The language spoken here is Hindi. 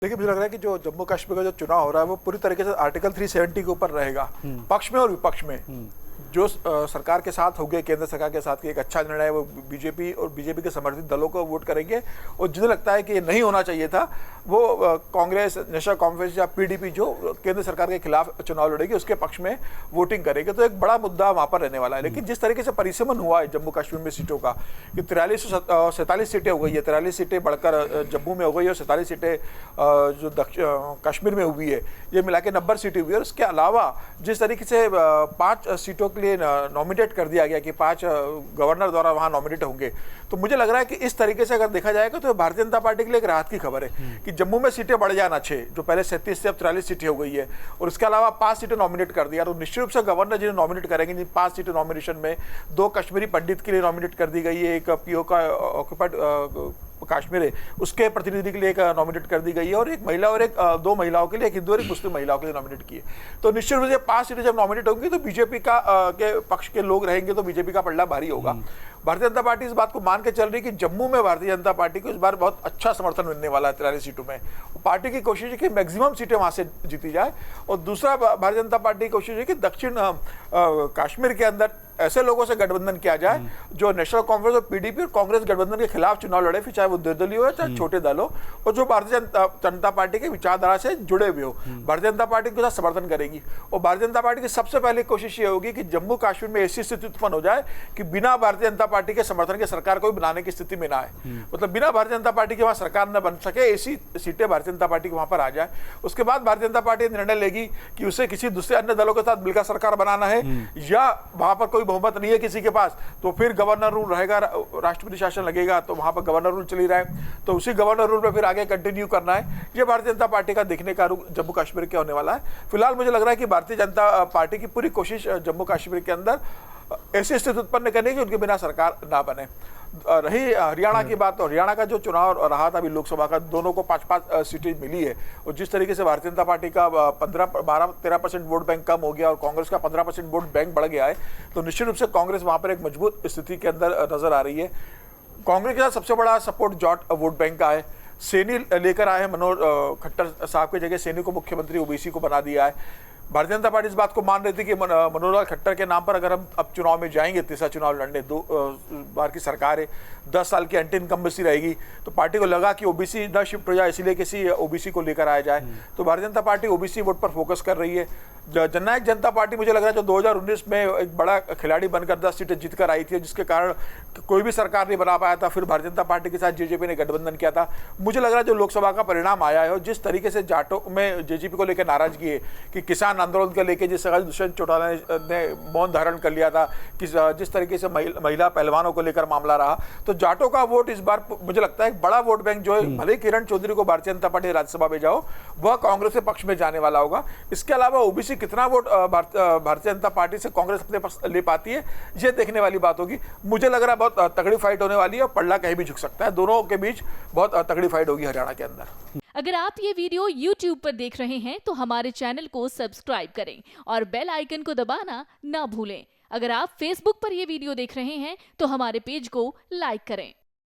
देखिए, मुझे लग रहा है कि जो जम्मू कश्मीर का जो चुनाव हो रहा है वो पूरी तरीके से आर्टिकल 370 के ऊपर रहेगा, पक्ष में और विपक्ष में। जो सरकार के साथ हो गए, केंद्र सरकार के साथ, की एक अच्छा निर्णय है, वो बीजेपी और बीजेपी के समर्थित दलों को वोट करेंगे। और जिन्हें लगता है कि ये नहीं होना चाहिए था, वो कांग्रेस, नेशनल कॉन्फ्रेंस या पीडीपी जो केंद्र सरकार के खिलाफ चुनाव लड़ेगी, उसके पक्ष में वोटिंग करेंगे। तो एक बड़ा मुद्दा वहां पर रहने वाला है। लेकिन जिस तरीके से परिसीमन हुआ है जम्मू कश्मीर में सीटों का, कि 43 सीटें हो गई है, 43 सीटें बढ़कर जम्मू में हो गई और 47 सीटें जो कश्मीर में हुई है, ये मिला के 90 सीटें हुई है। और इसके अलावा जिस तरीके से 5 सीटों के लिए नॉमिनेट कर दिया गया कि 5 गवर्नर द्वारा वहां नॉमिनेट होंगे, तो मुझे लग रहा है कि इस तरीके से अगर देखा जाएगा तो भारतीय जनता पार्टी के लिए एक राहत की खबर है कि जम्मू में सीटें बढ़ जाना 6, जो पहले 37 से अब 43 सीटें हो गई है। और इसके अलावा 5 सीटें नॉमिनेट कर दिया। तो निश्चित रूप से गवर्नर जिन्हें नॉमिनेट करेंगे, जिन 5 सीटें नॉमिनेशन में 2 कश्मीरी पंडित के लिए नॉमिनेट कर दी गई है, एक पीओ का ऑक्यूपाइड कश्मीर है उसके प्रतिनिधि के लिए एक नॉमिनेट कर दी गई है, और एक महिला और 2 महिलाओं के लिए, एक हिंदू और एक मुस्लिम महिलाओं के लिए नॉमिनेट की है। तो निश्चित रूप से 5 सीटें जब नॉमिनेट होंगी तो बीजेपी का के पक्ष के लोग रहेंगे, तो बीजेपी का पलड़ा भारी होगा। भारतीय जनता पार्टी इस बात को मान के चल रही है कि जम्मू में भारतीय जनता पार्टी को इस बार बहुत अच्छा समर्थन मिलने वाला है 43 सीटों में। पार्टी की कोशिश है कि मैक्सिमम सीटें वहां से जीती जाए। और दूसरा, भारतीय जनता पार्टी की कोशिश है कि दक्षिण कश्मीर के अंदर ऐसे लोगों से गठबंधन किया जाए जो नेशनल कॉन्फ्रेंस और पीडीपी और कांग्रेस गठबंधन के खिलाफ चुनाव लड़े, फिर चाहे वो निर्दलीय हो चाहे छोटे दल हो, और जो भारतीय जनता पार्टी की विचारधारा से जुड़े हुए हो। भारतीय जनता पार्टी के साथ समर्थन करेगी। और भारतीय जनता पार्टी की सबसे पहली कोशिश ये होगी कि जम्मू कश्मीर में ऐसी स्थिति उत्पन्न हो जाए कि बिना भारतीय जनता पार्टी के समर्थन के सरकार को बनाने की स्थिति में ना आए। मतलब बिना भारतीय जनता पार्टी के वहां सरकार न बन सके, ऐसी सीटें भारतीय जनता पार्टी के वहां पर आ जाए। उसके बाद भारतीय जनता पार्टी निर्णय लेगी कि उसे किसी दूसरे अन्य दलों के साथ मिलकर सरकार बनाना है, या वहां पर कोई बहुमत नहीं है किसी के पास, तो फिर गवर्नर रूल रहेगा, राष्ट्रपति शासन लगेगा, तो वहां पर गवर्नर रूल चली रहा है, तो उसी गवर्नर रूल पे फिर आगे कंटिन्यू करना है। ये भारतीय जनता पार्टी का देखने का रुख जम्मू कश्मीर के होने वाला है। फिलहाल मुझे लग रहा है कि भारतीय जनता पार्टी की पूरी कोशिश जम्मू कश्मीर के अंदर ऐसी स्थिति उत्पन्न करने की उनके बिना सरकार ना बने। रही हरियाणा की बात, तो हरियाणा का जो चुनाव रहा था अभी लोकसभा का, दोनों को 5-5 सीटें मिली है। और जिस तरीके से भारतीय जनता पार्टी का 12-13% वोट बैंक कम हो गया और कांग्रेस का 15% वोट बैंक बढ़ गया है, तो निश्चित रूप से कांग्रेस वहां पर एक मजबूत स्थिति के अंदर नजर आ रही है। कांग्रेस के साथ सबसे बड़ा सपोर्ट जाट वोट बैंक का है। सैनी लेकर आए हैं, मनोहर खट्टर साहब की जगह सैनी को मुख्यमंत्री ओबीसी को बना दिया है। भारतीय जनता पार्टी इस बात को मान रही थी कि मनोहर खट्टर के नाम पर अगर हम अब चुनाव में जाएंगे, तीसरा चुनाव लड़ने, 2 बार की सरकार है, 10 साल की एंटी इनकम्बेंसी रहेगी, तो पार्टी को लगा कि ओबीसी न शिफ्ट हो जाए, इसीलिए किसी ओबीसी को लेकर आया जाए। तो Bharatiya Janata party OBC vote पर फोकस कर रही है। जननायक जनता पार्टी मुझे लग रहा है जो 2019 में एक बड़ा खिलाड़ी बनकर 10 सीटें जीतकर आई थी, जिसके कारण कोई भी सरकार नहीं बना पाया था, फिर भारतीय जनता पार्टी के साथ जेजेपी ने गठबंधन किया था। मुझे लग रहा है जो लोकसभा का परिणाम आया है और जिस तरीके से जाटों में जेजेपी को लेकर नाराजगी है, कि किसान आंदोलन को लेकर जिस तरह दुष्यंत चौटाला ने मौन धारण कर लिया था, कि जिस तरीके से महिला पहलवानों को लेकर मामला रहा, तो जाटों का वोट इस बार मुझे लगता है एक बड़ा वोट बैंक जो है, भले किरण चौधरी को भारतीय जनता पार्टी राज्यसभा में जाओ, वह कांग्रेस के पक्ष में जाने वाला होगा। इसके अलावा ओबीसी कितना वोट भारतीय जनता पार्टी से कांग्रेस अपने पास ले पाती है, ये देखने वाली बात होगी। मुझे लग रहा है बहुत तगड़ी फाइट होने वाली है और पल्ला कहीं भी झुक सकता है। दोनों के बीच बहुत तगड़ी फाइट होगी हरियाणा के अंदर। अगर आप ये वीडियो YouTube पर देख रहे हैं तो हमारे चैनल को सब्सक्राइब करें और बेल आइकन को दबाना ना भूलें। अगर आप Facebook पर ये वीडियो देख रहे हैं तो हमारे पेज को लाइक करें।